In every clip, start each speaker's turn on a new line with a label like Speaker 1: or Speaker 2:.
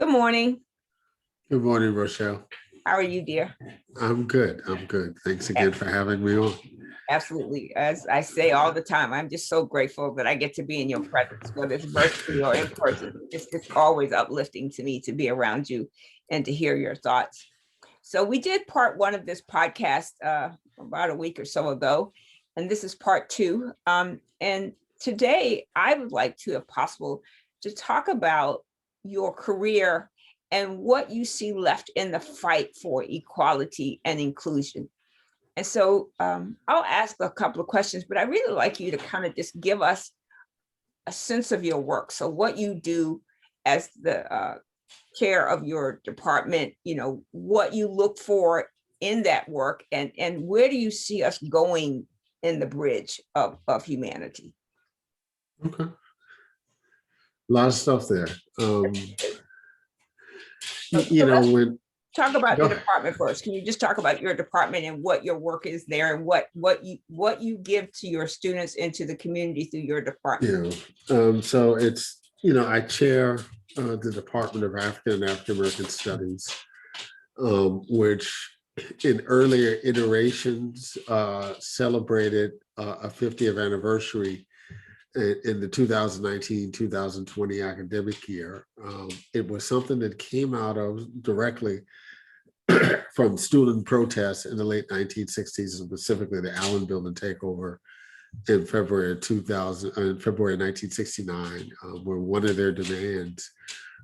Speaker 1: Good morning.
Speaker 2: Good morning, Rochelle.
Speaker 1: How are you, dear?
Speaker 2: I'm good. I'm good. Thanks
Speaker 1: A-
Speaker 2: again for having me on.
Speaker 1: Absolutely. As I say all the time, I'm just so grateful that I get to be in your presence, whether it's virtually or in person. It's always uplifting to me to be around you and to hear your thoughts. So we did part one of this podcast about a week or so ago, and this is part two. And today I would like to, if possible, to talk about your career and what you see left in the fight for equality and inclusion. And so I'll ask a couple of questions, but I really like you to kind of just give us a sense of your work. So what you do as the chair of your department, what you look for in that work, and where do you see us going in the bridge of humanity?
Speaker 2: Okay. A lot of stuff there.
Speaker 1: So,
Speaker 2: You
Speaker 1: so
Speaker 2: know,
Speaker 1: let's
Speaker 2: when
Speaker 1: talk about the
Speaker 2: go,
Speaker 1: department first. Can you just talk about your department and what your work is there, and what you give to your students and to the community through your department?
Speaker 2: so I chair the Department of African and African American Studies, which in earlier iterations celebrated a 50th anniversary in the 2019-2020 academic year. It was something that came out of directly from student protests in the late 1960s, specifically the Allen Building takeover in February of 2000, in February 1969, where one of their demands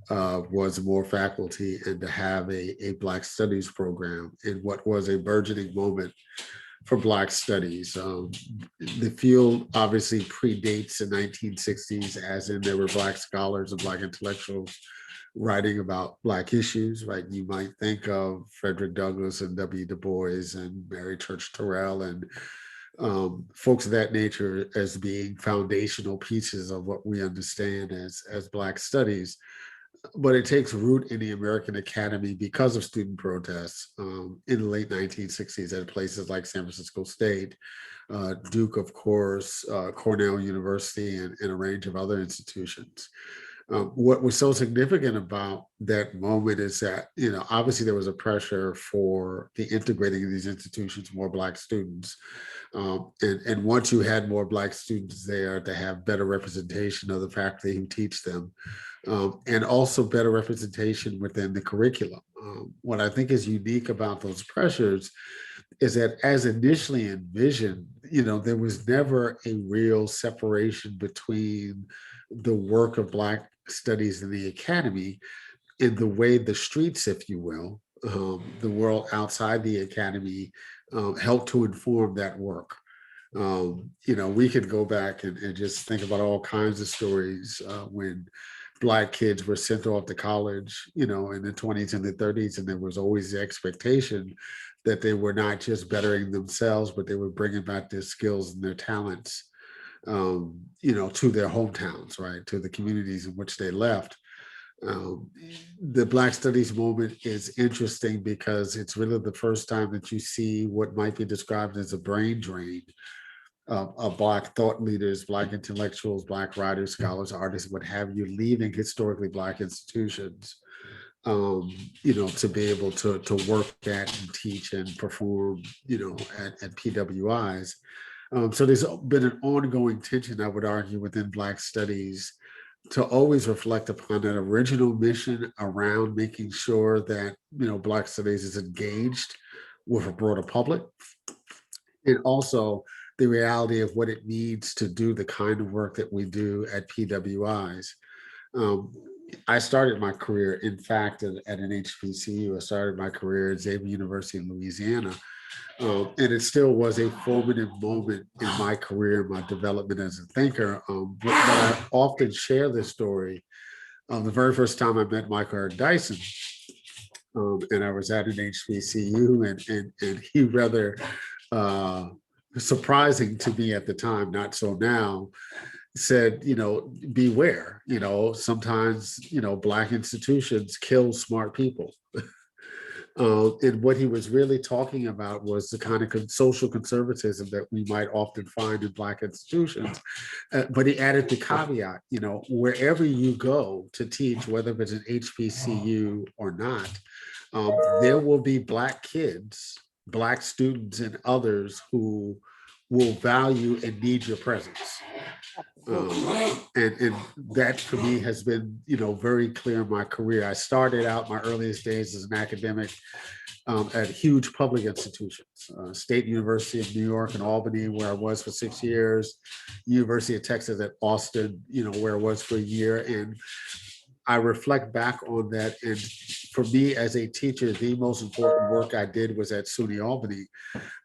Speaker 2: was more faculty and to have a Black Studies program in what was a burgeoning moment for Black studies. The field obviously predates the 1960s, as in there were Black scholars and Black intellectuals writing about Black issues, right? You might think of Frederick Douglass and W. Du Bois and Mary Church Terrell and folks of that nature as being foundational pieces of what we understand as Black studies. But it takes root in the American Academy because of student protests in the late 1960s at places like San Francisco State, Duke, of course, Cornell University, and a range of other institutions. What was so significant about that moment is that, obviously there was a pressure for the integrating of these institutions, more Black students. And once you had more Black students there, to have better representation of the faculty who teach them, and also better representation within the curriculum. What I think is unique about those pressures is that, as initially envisioned, there was never a real separation between the work of Black studies in the academy in the way the streets, if you will, the world outside the academy helped to inform that work. We could go back and just think about all kinds of stories when Black kids were sent off to college, in the 20s and the 30s, and there was always the expectation that they were not just bettering themselves, but they were bringing back their skills and their talents, to their hometowns, right, to the communities in which they left. The Black Studies movement is interesting because it's really the first time that you see what might be described as a brain drain of Black thought leaders, Black intellectuals, Black writers, scholars, artists, what have you, leaving historically Black institutions, to be able to work at and teach and perform, at PWIs. So there's been an ongoing tension, I would argue, within Black studies to always reflect upon that original mission around making sure that, Black studies is engaged with a broader public, and also the reality of what it needs to do the kind of work that we do at PWIs. Um, I started my career, in fact, at an HBCU. I started my career at Xavier University in Louisiana. And it still was a formative moment in my career, my development as a thinker. But I often share this story. The very first time I met Michael Eric Dyson, and I was at an HBCU, and he rather surprising to me at the time, not so now, said, beware, sometimes, Black institutions kill smart people. And what he was really talking about was the kind of social conservatism that we might often find in Black institutions. But he added the caveat, wherever you go to teach, whether it's an HBCU or not, there will be Black kids, Black students, and others who will value and need your presence. And that for me has been, very clear in my career. I started out my earliest days as an academic at huge public institutions, State University of New York and Albany, where I was for 6 years, University of Texas at Austin, where I was for a year. And I reflect back on that. And for me as a teacher, the most important work I did was at SUNY Albany,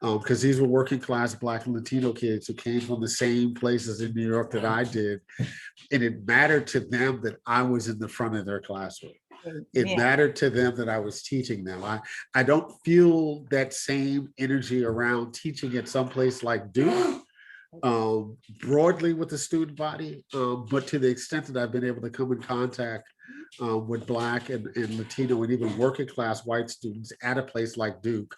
Speaker 2: because these were working class Black and Latino kids who came from the same places in New York that I did. And it mattered to them that I was in the front of their classroom. It mattered to them that I was teaching them. I don't feel that same energy around teaching at some place like Duke, broadly with the student body, but to the extent that I've been able to come in contact with Black and Latino and even working class white students at a place like Duke,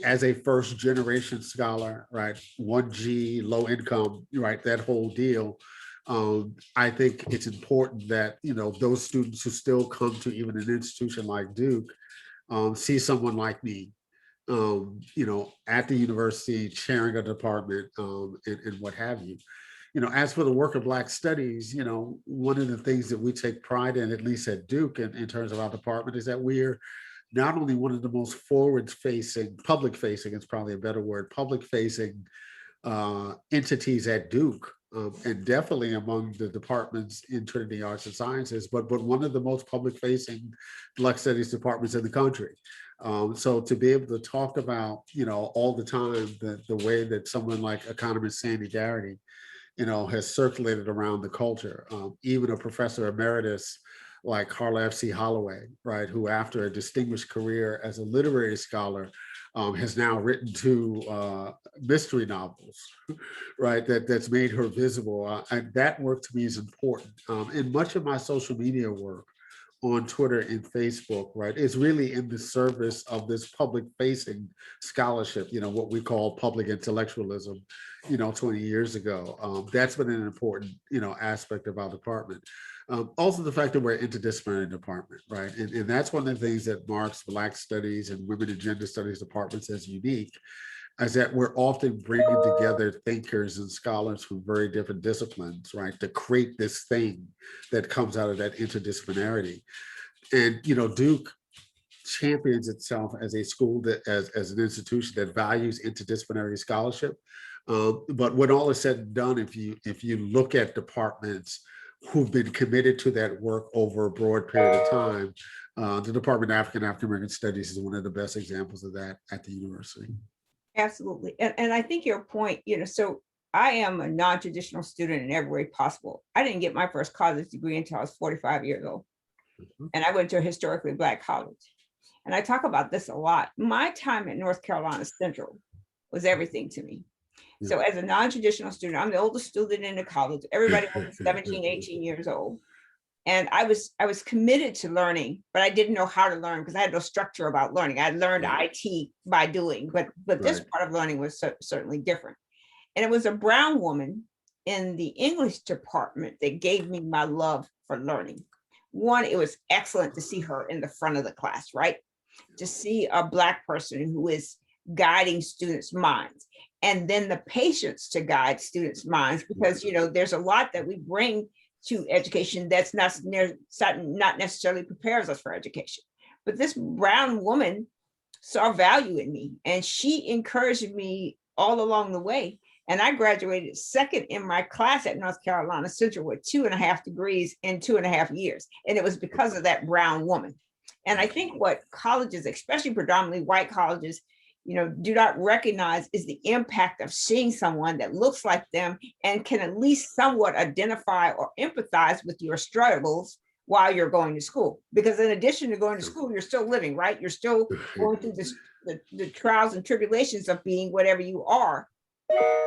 Speaker 2: as a first generation scholar, right, 1G, low income, right, that whole deal. I think it's important that, those students who still come to even an institution like Duke see someone like me, at the university, chairing a department, and what have you. As for the work of Black studies, one of the things that we take pride in, at least at Duke, in terms of our department, is that we're not only one of the most forward-facing, public-facing, it's probably a better word, public-facing entities at Duke, and definitely among the departments in Trinity Arts and Sciences, but one of the most public-facing Black Studies departments in the country. So to be able to talk about, all the time, the way that someone like economist Sandy Garrity, has circulated around the culture, even a professor emeritus like Carla F.C. Holloway, right, who after a distinguished career as a literary scholar, has now written 2 mystery novels, right, that's made her visible. And that work to me is important. And much of my social media work on Twitter and Facebook, right, is really in the service of this public facing scholarship, what we call public intellectualism, 20 years ago. That's been an important, aspect of our department. Also the fact that we're an interdisciplinary department, right? And that's one of the things that marks Black studies and women and gender studies departments as unique, is that we're often bringing together thinkers and scholars from very different disciplines, right, to create this thing that comes out of that interdisciplinarity. And, Duke champions itself as a school that, as an institution that values interdisciplinary scholarship. But when all is said and done, if you look at departments who've been committed to that work over a broad period of time, the Department of African American Studies is one of the best examples of that at the university.
Speaker 1: Absolutely. And I think your point, so I am a non-traditional student in every way possible. I didn't get my first college degree until I was 45 years old. And I went to a historically Black college. And I talk about this a lot. My time at North Carolina Central was everything to me. So as a non-traditional student, I'm the oldest student in the college. Everybody was 17, 18 years old. And I was committed to learning, but I didn't know how to learn because I had no structure about learning. I learned IT by doing, but this part of learning was certainly different. And it was a brown woman in the English department that gave me my love for learning. One, it was excellent to see her in the front of the class, right? To see a Black person who is guiding students' minds, and then the patience to guide students' minds, because there's a lot that we bring to education that's not necessarily prepares us for education. But this brown woman saw value in me, and she encouraged me all along the way. And I graduated second in my class at North Carolina Central with 2.5 degrees in 2.5 years. And it was because of that brown woman. And I think what colleges, especially predominantly white colleges, do not recognize is the impact of seeing someone that looks like them and can at least somewhat identify or empathize with your struggles while you're going to school. Because in addition to going to school, you're still living, right? You're still going through the trials and tribulations of being whatever you are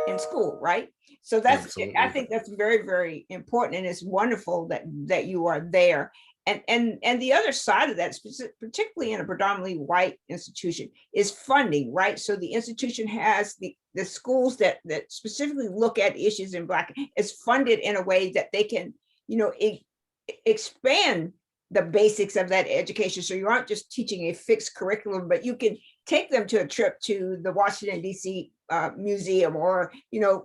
Speaker 1: in school, right? So that's, I
Speaker 2: Absolutely.
Speaker 1: think that's very, very important. And it's wonderful that you are there. And the other side of that, particularly in a predominantly white institution, is funding, right? So the institution has the schools that specifically look at issues in Black, is funded in a way that they can, expand the basics of that education. So you aren't just teaching a fixed curriculum, but you can take them to a trip to the Washington, D.C. Museum, or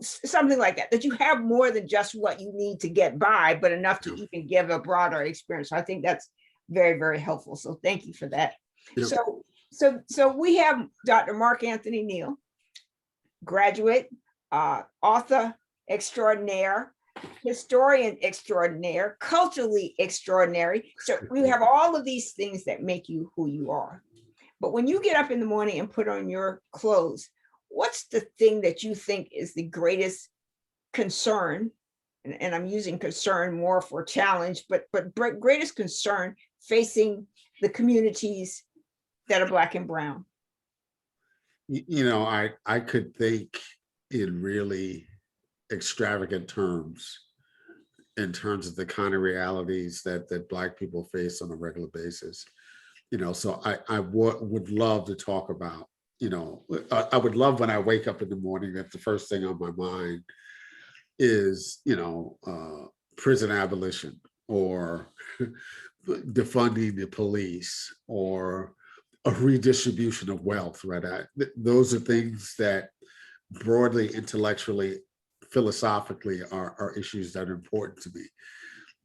Speaker 1: something like that, that you have more than just what you need to get by, but enough to even give a broader experience. So I think that's very, very helpful. So thank you for that.
Speaker 2: Yep.
Speaker 1: So we have Dr. Mark Anthony Neal, graduate, author extraordinaire, historian extraordinaire, culturally extraordinary. So we have all of these things that make you who you are. But when you get up in the morning and put on your clothes, what's the thing that you think is the greatest concern? And I'm using concern more for challenge, but greatest concern facing the communities that are Black and brown?
Speaker 2: I could think in really extravagant terms, in terms of the kind of realities that Black people face on a regular basis. So I would love to talk about, I would love when I wake up in the morning that the first thing on my mind is, prison abolition, or defunding the police, or a redistribution of wealth, right? Those are things that broadly, intellectually, philosophically are issues that are important to me.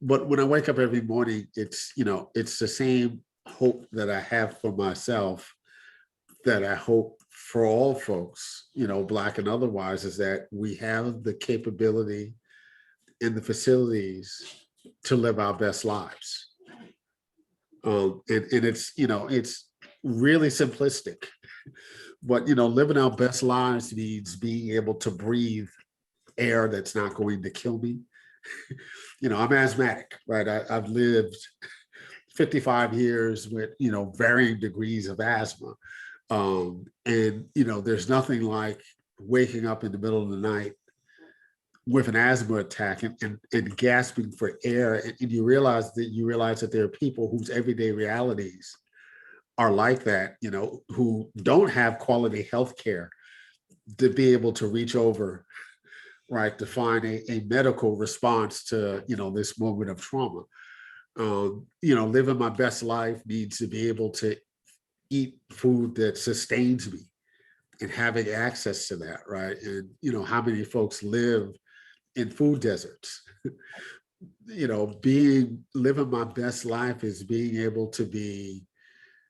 Speaker 2: But when I wake up every morning, it's the same hope that I have for myself, that I hope for all folks, Black and otherwise, is that we have the capability and the facilities to live our best lives. And it's really simplistic, but living our best lives means being able to breathe air that's not going to kill me. I'm asthmatic, right? I've lived 55 years with varying degrees of asthma, and there's nothing like waking up in the middle of the night with an asthma attack and gasping for air, and you realize that there are people whose everyday realities are like that, who don't have quality health care to be able to reach over, right, to find a medical response to this moment of trauma. Living my best life means to be able to eat food that sustains me, and having access to that, right? And how many folks live in food deserts? Living my best life is being able to be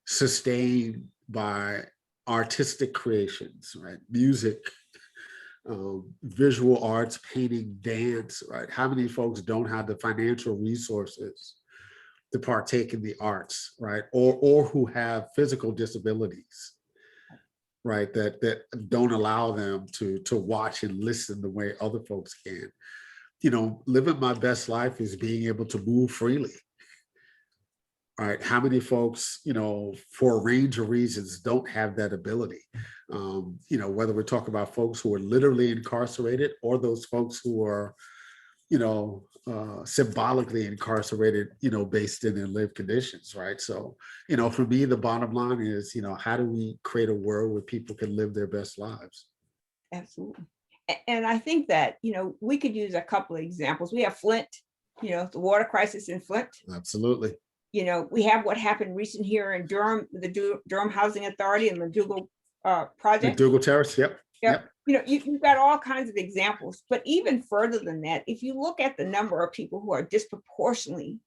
Speaker 2: sustained by artistic creations, right? Music, visual arts, painting, dance, right? How many folks don't have the financial resources to partake in the arts, right? Or who have physical disabilities, right? That don't allow them to watch and listen the way other folks can. Living my best life is being able to move freely. All right, how many folks, for a range of reasons, don't have that ability? Whether we're talking about folks who are literally incarcerated, or those folks who are, symbolically incarcerated, based in their lived conditions, right? So, for me, the bottom line is, how do we create a world where people can live their best lives?
Speaker 1: Absolutely. And I think that, we could use a couple of examples. We have Flint, the water crisis in Flint.
Speaker 2: Absolutely.
Speaker 1: We have what happened recent here in Durham, the Durham Housing Authority and the McDougal project.
Speaker 2: McDougal Terrace, yep.
Speaker 1: You've got all kinds of examples, but even further than that, if you look at the number of people who are disproportionately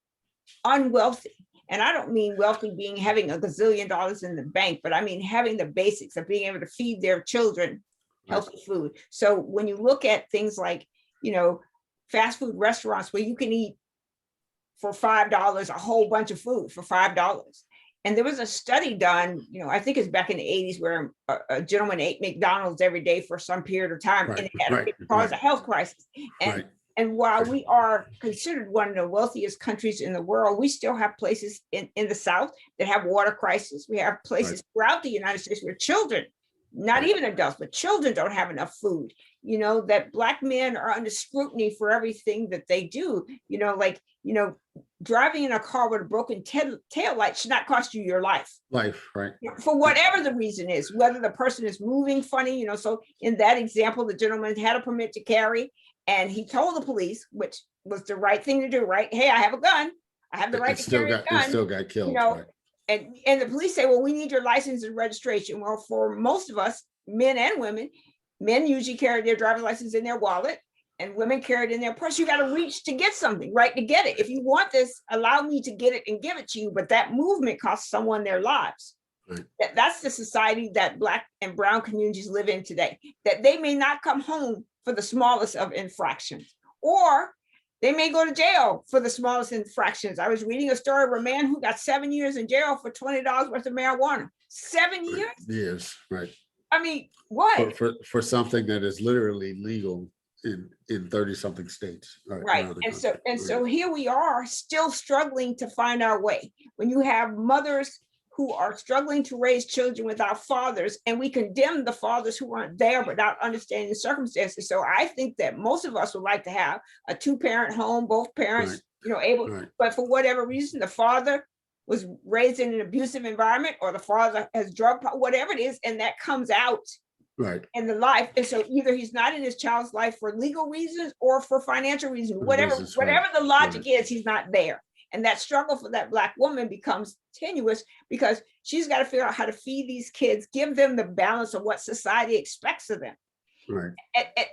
Speaker 1: unwealthy, and I don't mean wealthy being having a gazillion dollars in the bank, but I mean having the basics of being able to feed their children healthy food. So when you look at things like, fast food restaurants where you can eat for $5 a whole bunch of food for $5. And there was a study done, I think it's back in the 80s, where a gentleman ate McDonald's every day for some period of time, and it had caused a health crisis. And while we are considered one of the wealthiest countries in the world, we still have places in the South that have water crisis. We have places throughout the United States where children not
Speaker 2: Right.
Speaker 1: even adults, but children don't have enough food, that Black men are under scrutiny for everything that they do, like, driving in a car with a broken tail light should not cost you your life.
Speaker 2: Life, right.
Speaker 1: For whatever the reason is, whether the person is moving funny, so in that example, the gentleman had a permit to carry and he told the police, which was the right thing to do, right? Hey, I have a gun. I have the right to carry a gun.
Speaker 2: Still got killed, right.
Speaker 1: And the police say, well, we need your license and registration. Well, for most of us, men and women, men usually carry their driver's license in their wallet and women carry it in their purse. You got to reach to get something, right? To get it. If you want this, allow me to get it and give it to you. But that movement costs someone their lives. Right. That's the society that Black and brown communities live in today, that they may not come home for the smallest of infractions, or they may go to jail for the smallest infractions. I was reading a story of a man who got 7 years in jail for $20 worth of marijuana. 7 years?
Speaker 2: Yes, right.
Speaker 1: I mean, what?
Speaker 2: For something that is literally legal in 30 something states.
Speaker 1: Right. So here we are still struggling to find our way. When you have mothers who are struggling to raise children without fathers, and we condemn the fathers who aren't there but not understanding the circumstances. So I think that most of us would like to have a 2-parent home, both parents, able, but for whatever reason, the father was raised in an abusive environment, or the father has drug, whatever it is, and that comes out in the life. And so either he's not in his child's life for legal reasons or for financial reasons, whatever the logic is, he's not there. And that struggle for that Black woman becomes tenuous because she's got to figure out how to feed these kids, give them the balance of what society expects of them. Right.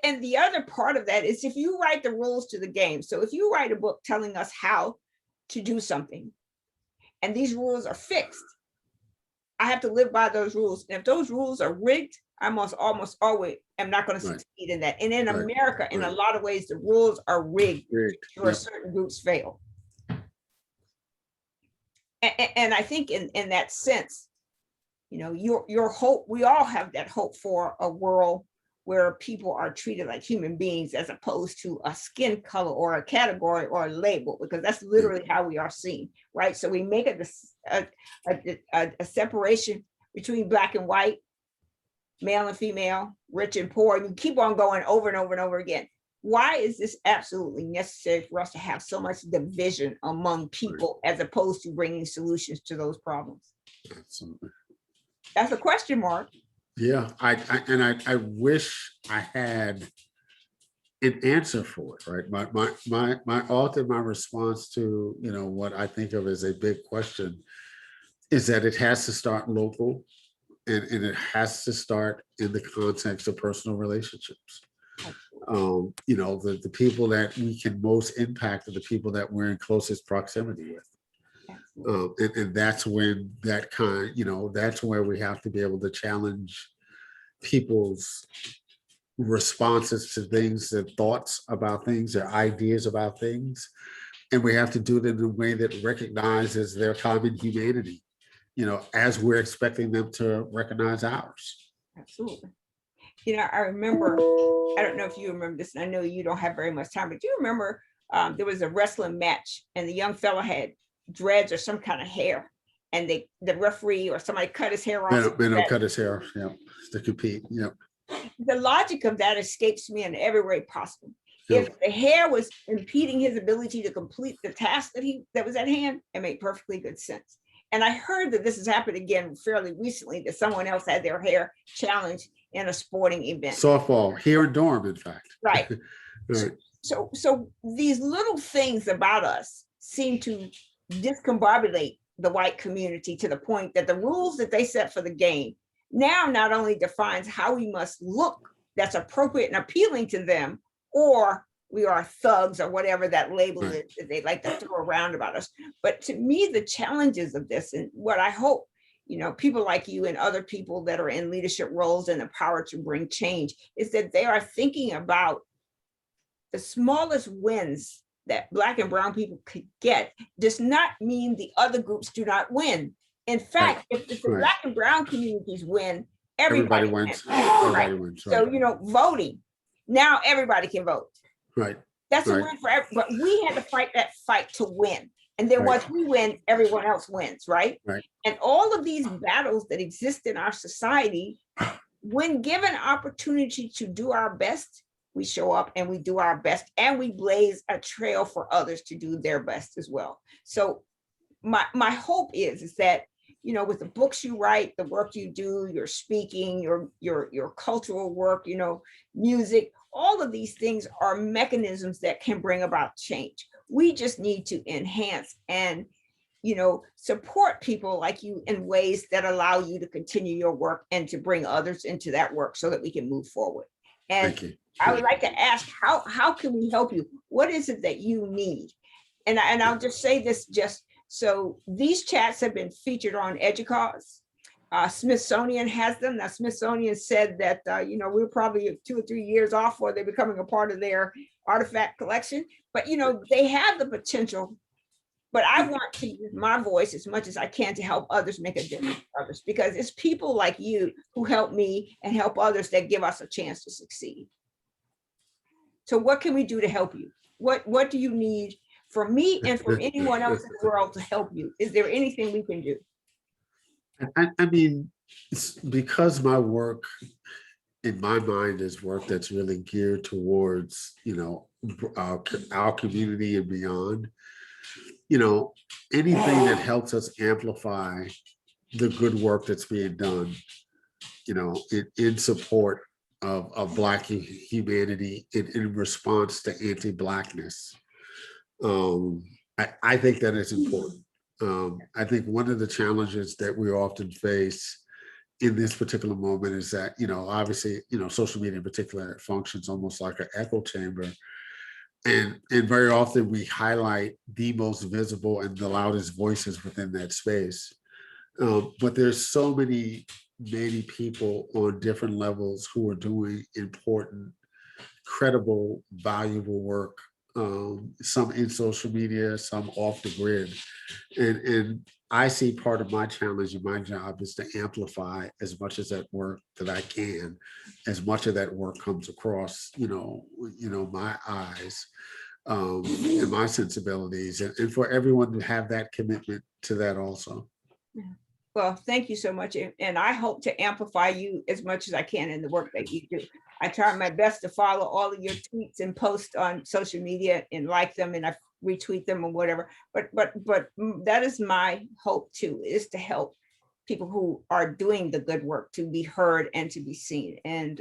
Speaker 1: And the other part of that is if you write the rules to the game. So if you write a book telling us how to do something, and these rules are fixed, I have to live by those rules. And if those rules are rigged, I almost always am not going to succeed in that. And in America, in a lot of ways, the rules are rigged where certain groups fail. And I think in that sense, your hope, we all have that hope for a world where people are treated like human beings as opposed to a skin color or a category or a label, because that's literally how we are seen, right? So we make a separation between Black and white, male and female, rich and poor, and you keep on going over and over and over again. Why is this absolutely necessary for us to have so much division among people as opposed to bringing solutions to those problems?
Speaker 2: Absolutely.
Speaker 1: That's a question mark.
Speaker 2: Yeah, I wish I had an answer for it, right? My response to what I think of as a big question is that it has to start local, and it has to start in the context of personal relationships. The people that we can most impact are the people that we're in closest proximity with. And that's when that's where we have to be able to challenge people's responses to things, their thoughts about things, their ideas about things. And we have to do it in a way that recognizes their common humanity, as we're expecting them to recognize ours.
Speaker 1: Absolutely. I remember, I don't know if you remember this, and I know you don't have very much time, but do you remember there was a wrestling match and the young fella had dreads or some kind of hair, and the referee or somebody cut his hair off.
Speaker 2: Cut his hair, to compete.
Speaker 1: The logic of that escapes me in every way possible. If the hair was impeding his ability to complete the task that was at hand, it made perfectly good sense. And I heard that this has happened again fairly recently, that someone else had their hair challenged in a sporting event.
Speaker 2: Softball, here in Durham, in fact.
Speaker 1: Right. So these little things about us seem to discombobulate the white community to the point that the rules that they set for the game now not only defines how we must look that's appropriate and appealing to them, or we are thugs or whatever that label is that they like to throw around about us. But to me, the challenges of this, and what I hope, people like you and other people that are in leadership roles and the power to bring change, is that they are thinking about the smallest wins that Black and brown people could get does not mean the other groups do not win. In fact, if the Black and brown communities win, everybody wins. Everybody wins. So, voting, now everybody can vote.
Speaker 2: Right.
Speaker 1: That's a win for everybody. But we had to fight that fight to win. And then once we win, everyone else wins, right? And all of these battles that exist in our society when given opportunity to do our best, we show up and we do our best, and we blaze a trail for others to do their best as well. So my hope is that, you know, with the books you write, the work you do, your speaking, your cultural work, you know, music, all of these things are mechanisms that can bring about change. We just need to enhance and, you know, support people like you in ways that allow you to continue your work and to bring others into that work so that we can move forward. And
Speaker 2: Thank you.
Speaker 1: I would like to ask, how can we help you? What is it that you need? And I'll just say this, just so these chats have been featured on EDUCAUSE. Smithsonian has them. Now, Smithsonian said that, you know, we're probably 2 or 3 years off or they're becoming a part of their artifact collection. But, you know, they have the potential. But I want to use my voice as much as I can to help others make a difference for others, because it's people like you who help me and help others that give us a chance to succeed. So what can we do to help you? What do you need from me and from anyone else in the world to help you? Is there anything we can do?
Speaker 2: I mean, it's because my work in my mind is work that's really geared towards, you know, our community and beyond. You know, anything that helps us amplify the good work that's being done, you know, in support of Black humanity, in response to anti-Blackness. I think that is important. I think one of the challenges that we often face in this particular moment is that, you know, obviously, you know, social media in particular functions almost like an echo chamber. And very often we highlight the most visible and the loudest voices within that space. But there's so many people on different levels who are doing important, credible, valuable work, some in social media, some off the grid. And I see part of my challenge in my job is to amplify as much as that work that I can, as much of that work comes across, you know, my eyes, and my sensibilities, and for everyone to have that commitment to that also.
Speaker 1: Well, thank you so much. And I hope to amplify you as much as I can in the work that you do. I try my best to follow all of your tweets and post on social media and like them, and I retweet them or whatever. But that is my hope too, is to help people who are doing the good work to be heard and to be seen. And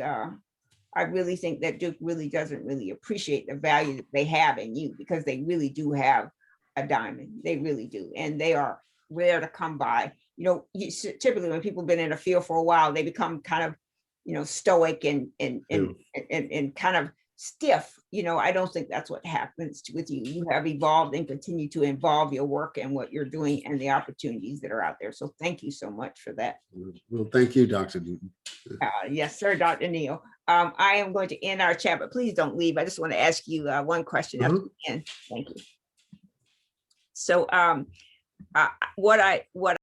Speaker 1: I really think that Duke really doesn't really appreciate the value that they have in you, because they really do have a diamond. They really do. And they are rare to come by. You know, typically when people have been in a field for a while, they become kind of, you know, stoic and kind of stiff. You know, I don't think that's what happens with you. You have evolved and continue to evolve your work and what you're doing and the opportunities that are out there. So thank you so much for that.
Speaker 2: Well, thank you, Dr. Newton.
Speaker 1: Yes, sir, Dr. Neal. I am going to end our chat, but please don't leave. I just want to ask you one question after the end. Thank you. So what